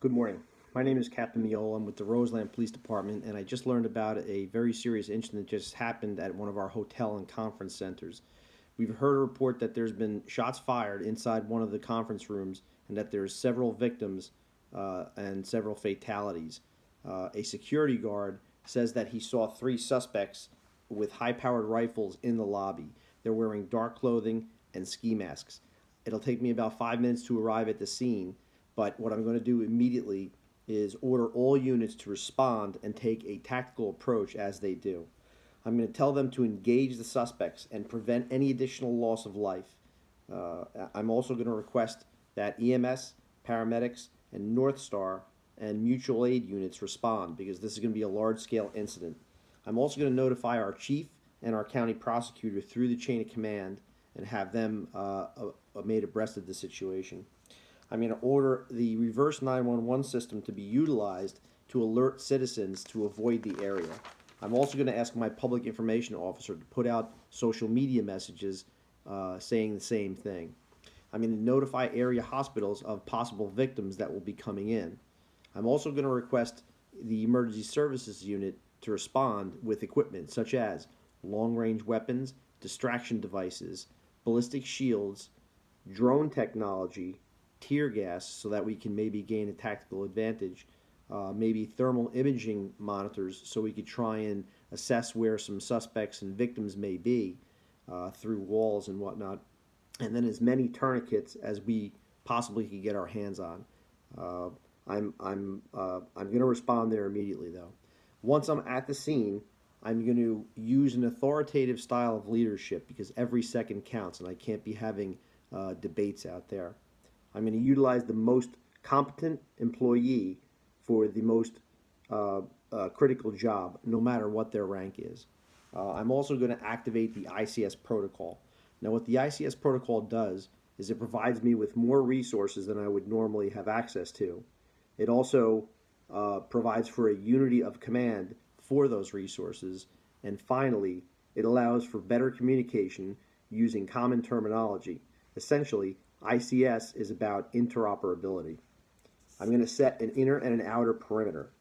Good morning. My name is Captain Miola. I'm with the Roseland Police Department, and I just learned about a very serious incident that just happened at one of our hotel and conference centers. We've heard a report that there's been shots fired inside one of the conference rooms and that there's several victims and several fatalities. A security guard says that he saw three suspects with high-powered rifles in the lobby. They're wearing dark clothing and ski masks. It'll take me about 5 minutes to arrive at the scene, but what I'm going to do immediately is order all units to respond and take a tactical approach as they do. I'm going to tell them to engage the suspects and prevent any additional loss of life. I'm also going to request that EMS, paramedics, and North Star and mutual aid units respond because this is going to be a large-scale incident. I'm also going to notify our chief and our county prosecutor through the chain of command and have them made abreast of the situation. I'm going to order the reverse 911 system to be utilized to alert citizens to avoid the area. I'm also going to ask my public information officer to put out social media messages saying the same thing. I'm going to notify area hospitals of possible victims that will be coming in. I'm also going to request the emergency services unit to respond with equipment such as long-range weapons, distraction devices, ballistic shields, drone technology, tear gas so that we can maybe gain a tactical advantage, maybe thermal imaging monitors so we could try and assess where some suspects and victims may be through walls and whatnot, and then as many tourniquets as we possibly could get our hands on. I'm going to respond there immediately though. Once I'm at the scene, I'm going to use an authoritative style of leadership because every second counts and I can't be having debates out there. I'm going to utilize the most competent employee for the most critical job, no matter what their rank is. I'm also going to activate the ICS protocol. Now, what the ICS protocol does is it provides me with more resources than I would normally have access to. It also provides for a unity of command for those resources. And finally, it allows for better communication using common terminology. Essentially, ICS is about interoperability. I'm going to set an inner and an outer perimeter.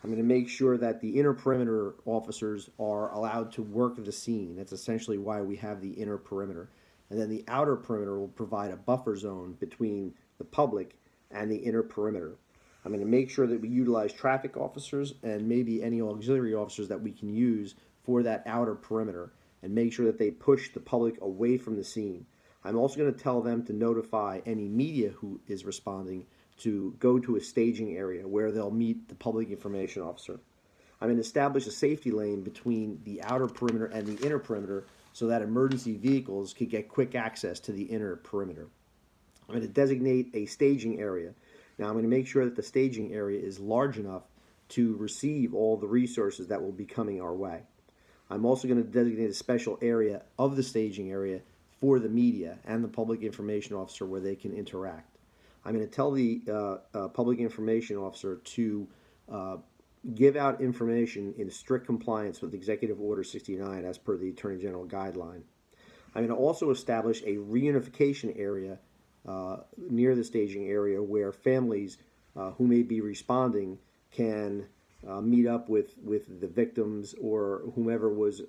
I'm going to make sure that the inner perimeter officers are allowed to work the scene. That's essentially why we have the inner perimeter. And then the outer perimeter will provide a buffer zone between the public and the inner perimeter. I'm going to make sure that we utilize traffic officers and maybe any auxiliary officers that we can use for that outer perimeter and make sure that they push the public away from the scene. I'm also going to tell them to notify any media who is responding to go to a staging area where they'll meet the public information officer. I'm going to establish a safety lane between the outer perimeter and the inner perimeter so that emergency vehicles could get quick access to the inner perimeter. I'm going to designate a staging area. Now I'm going to make sure that the staging area is large enough to receive all the resources that will be coming our way. I'm also going to designate a special area of the staging area for the media and the public information officer where they can interact. I'm going to tell the public information officer to give out information in strict compliance with Executive Order 69 as per the Attorney General guideline. I'm going to also establish a reunification area near the staging area where families who may be responding can meet up with the victims or whomever was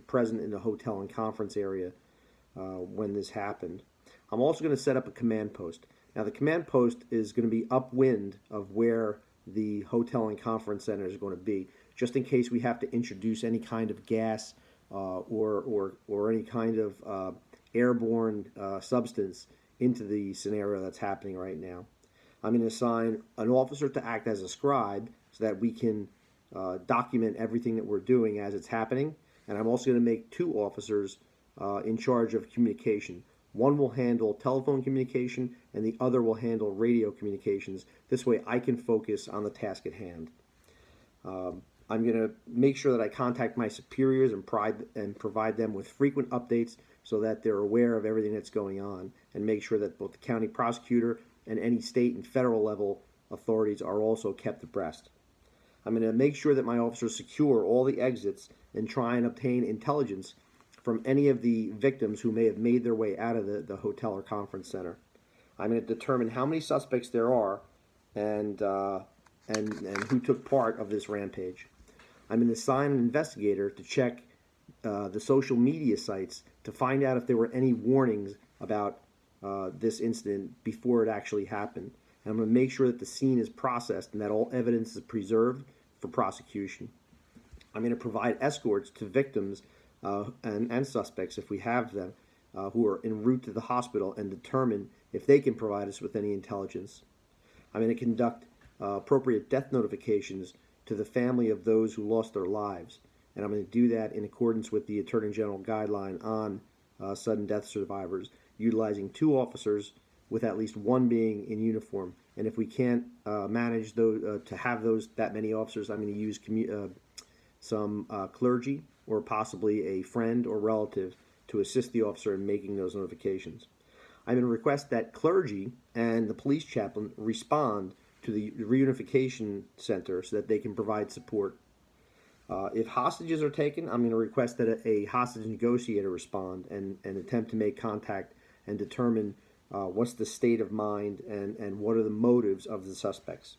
present in the hotel and conference area when this happened. I'm also going to set up a command post. Now the command post is going to be upwind of where the hotel and conference center is going to be, just in case we have to introduce any kind of gas or any kind of airborne substance into the scenario that's happening right now. I'm going to assign an officer to act as a scribe so that we can document everything that we're doing as it's happening. And I'm also going to make two officers in charge of communication. One will handle telephone communication and the other will handle radio communications. This way I can focus on the task at hand. I'm going to make sure that I contact my superiors and provide them with frequent updates so that they're aware of everything that's going on and make sure that both the county prosecutor and any state and federal level authorities are also kept abreast. I'm going to make sure that my officers secure all the exits and try and obtain intelligence from any of the victims who may have made their way out of the hotel or conference center. I'm going to determine how many suspects there are and who took part of this rampage. I'm going to assign an investigator to check the social media sites to find out if there were any warnings about this incident before it actually happened. And I'm going to make sure that the scene is processed and that all evidence is preserved for prosecution. I'm going to provide escorts to victims and suspects, if we have them, who are en route to the hospital, and determine if they can provide us with any intelligence. I'm going to conduct appropriate death notifications to the family of those who lost their lives. And I'm going to do that in accordance with the Attorney General guideline on sudden death survivors, utilizing 2 officers with at least 1 being in uniform. And if we can't manage those, to have that many officers, I'm going to use some clergy or possibly a friend or relative to assist the officer in making those notifications. I'm going to request that clergy and the police chaplain respond to the reunification center so that they can provide support. If hostages are taken, I'm going to request that a hostage negotiator respond and attempt to make contact and determine what's the state of mind and what are the motives of the suspects.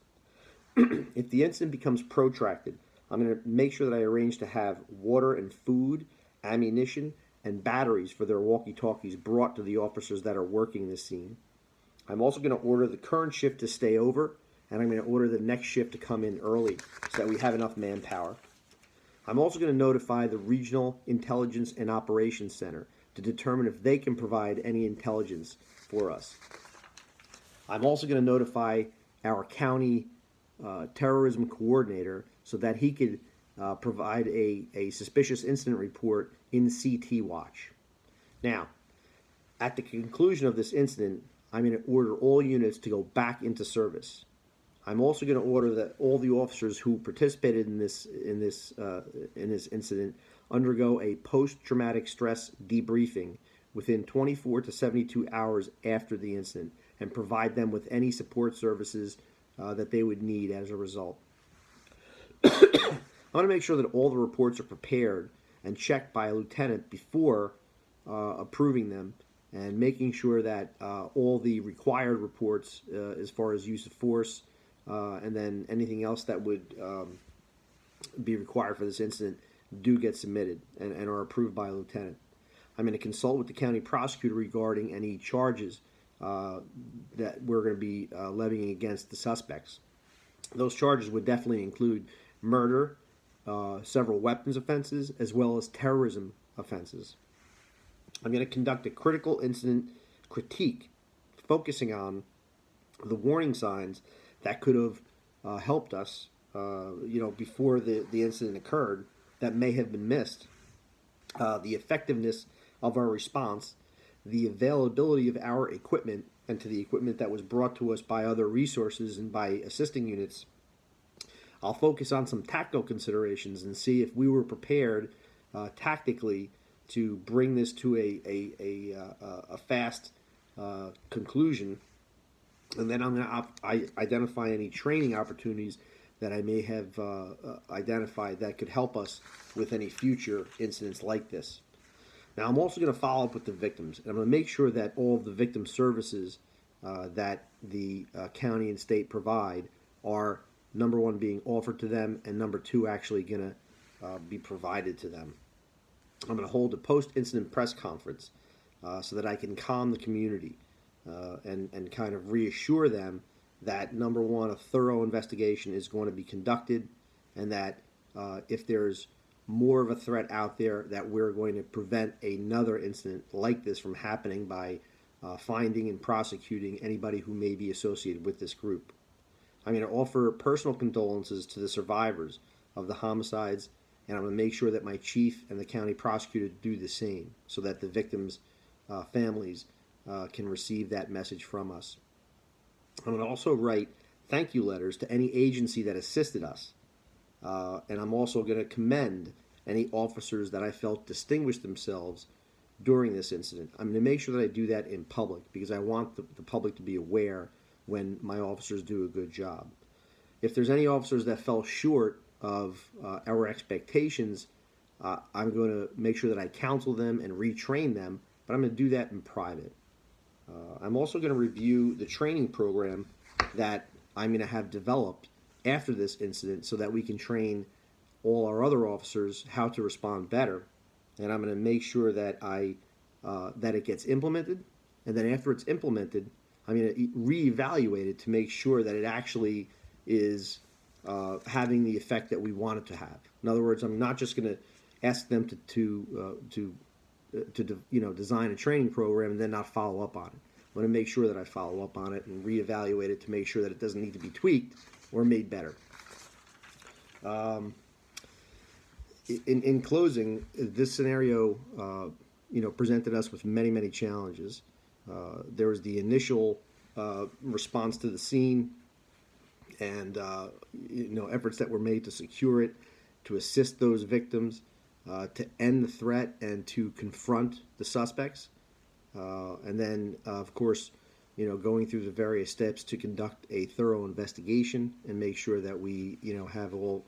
If the incident becomes protracted, I'm going to make sure that I arrange to have water and food, ammunition, and batteries for their walkie-talkies brought to the officers that are working this scene. I'm also going to order the current shift to stay over, and I'm going to order the next shift to come in early so that we have enough manpower. I'm also going to notify the Regional Intelligence and Operations Center to determine if they can provide any intelligence for us. I'm also going to notify our county terrorism coordinator so that he could provide a suspicious incident report in CT Watch. Now, at the conclusion of this incident, I'm going to order all units to go back into service. I'm also going to order that all the officers who participated in this incident undergo a post-traumatic stress debriefing within 24 to 72 hours after the incident, and provide them with any support services that they would need as a result. I want to make sure that all the reports are prepared and checked by a lieutenant before approving them, and making sure that all the required reports as far as use of force and then anything else that would be required for this incident do get submitted and are approved by a lieutenant. I'm going to consult with the county prosecutor regarding any charges that we're going to be levying against the suspects. Those charges would definitely include murder, several weapons offenses, as well as terrorism offenses. I'm going to conduct a critical incident critique focusing on the warning signs that could have helped us, before the incident occurred, that may have been missed, the effectiveness of our response, the availability of our equipment, and to the equipment that was brought to us by other resources and by assisting units. I'll focus on some tactical considerations and see if we were prepared tactically to bring this to a fast conclusion. And then I'm going to identify any training opportunities that I may have identified that could help us with any future incidents like this. Now, I'm also going to follow up with the victims, and I'm going to make sure that all of the victim services that the county and state provide are, number one, being offered to them, and number two, actually going to be provided to them. I'm going to hold a post-incident press conference so that I can calm the community and kind of reassure them that, number one, a thorough investigation is going to be conducted, and that if there's more of a threat out there, that we're going to prevent another incident like this from happening by finding and prosecuting anybody who may be associated with this group. I'm going to offer personal condolences to the survivors of the homicides, and I'm going to make sure that my chief and the county prosecutor do the same so that the victims' families can receive that message from us. I'm going to also write thank you letters to any agency that assisted us. And I'm also going to commend any officers that I felt distinguished themselves during this incident. I'm going to make sure that I do that in public because I want the public to be aware when my officers do a good job. If there's any officers that fell short of our expectations, I'm going to make sure that I counsel them and retrain them, but I'm going to do that in private. I'm also going to review the training program that I'm going to have developed after this incident so that we can train all our other officers how to respond better. And I'm going to make sure that that it gets implemented, and then after it's implemented, I'm going to reevaluate it to make sure that it actually is having the effect that we want it to have. In other words, I'm not just going to ask them to design a training program and then not follow up on it. I'm going to make sure that I follow up on it and reevaluate it to make sure that it doesn't need to be tweaked or made better. In closing, this scenario, presented us with many, many challenges. There was the initial response to the scene, and efforts that were made to secure it, to assist those victims, to end the threat, and to confront the suspects, and then, of course, going through the various steps to conduct a thorough investigation and make sure that we, have all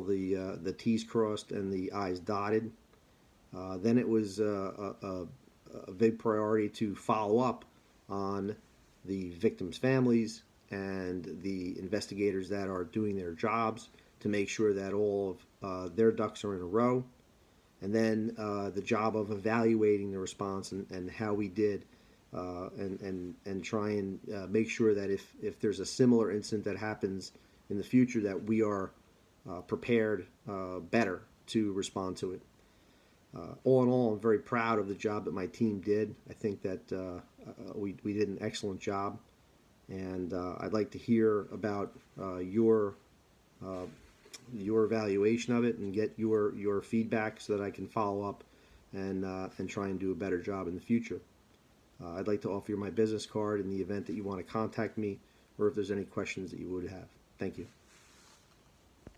the T's crossed and the I's dotted. Then it was a big priority to follow up on the victims' families and the investigators that are doing their jobs to make sure that all of their ducks are in a row. And then the job of evaluating the response and how we did, and try and make sure that if there's a similar incident that happens in the future, that we are prepared better to respond to it. All in all, I'm very proud of the job that my team did. I think that we did an excellent job, and I'd like to hear about your evaluation of it and get your feedback so that I can follow up and try and do a better job in the future. I'd like to offer you my business card in the event that you want to contact me, or if there's any questions that you would have. Thank you.